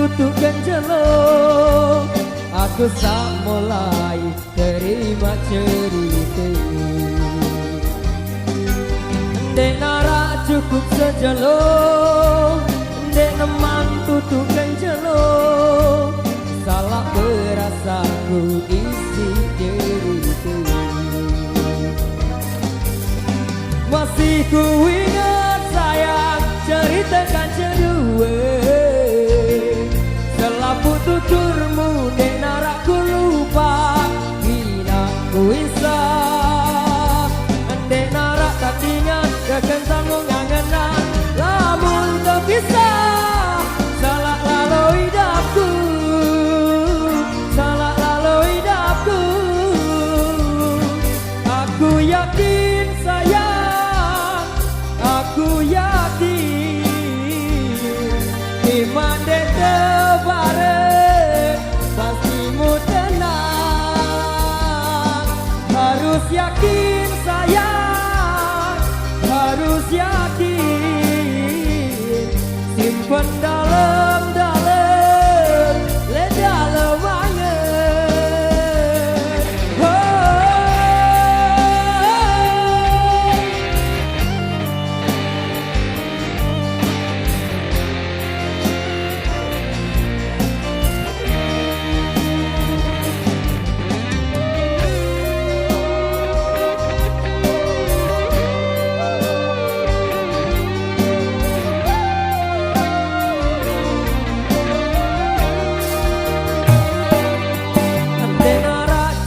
tutuk genjelo, aku sak mulai terima cerita. Dek nara cukup sejelo, dek neman tutuk genjelo, salah perasaku isi cerita. Masih ku ingat sayang ceritakan kedua, selapu tuturmu dek nara ku lupa, hina ku isah. Dek nara tandingan keken tanggung ngangenan, lamun terpisah, salah lalu hidapku, salah lalu hidapku. Aku yakin sayang, aku yakin iman dek tebareng pastimu tenang. Harus yakin sayang, harus yakin, simpen dalam-dalam, le dalam angen.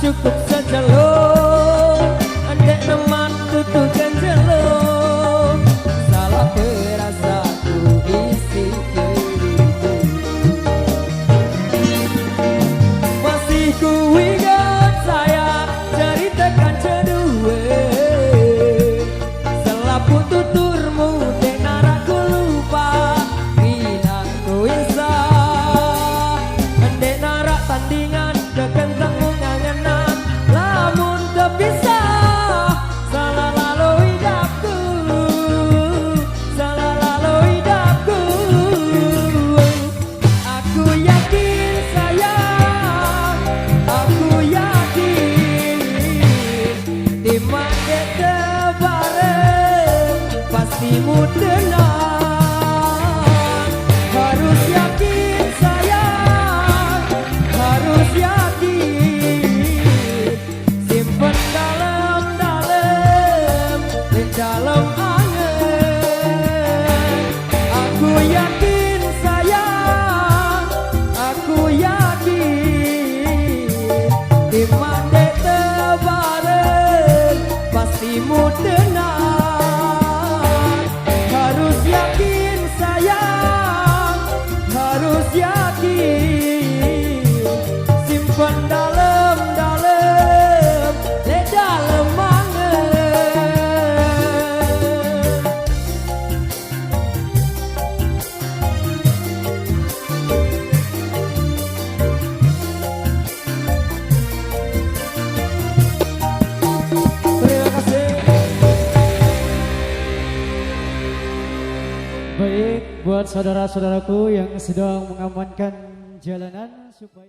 Cukup sejelo, dek neman tutuk genjelo, salah perasaku isi cerita. Masih ku ingat sayang ceritakan kedua, selapu tuturmu dek nara ku lupa, hina ku insah. Dek nara tandingan kekentang terpisah, salah lalu hidapku, salah lalu hidapku. Aku yakin sayang, aku yakin iman dek tebareng pastimu tenang. Harus yakin sayang, harus yakin, simpen dalam-dalam, di dalam angen. Aku yakin sayang, aku yakin iman dek tebareng pastimu tenang. Harus yakin sayang, harus yakin, simpen dalam-dalam, le dalam Baik, buat saudara-saudaraku yang sedang mengamankan jalanan supaya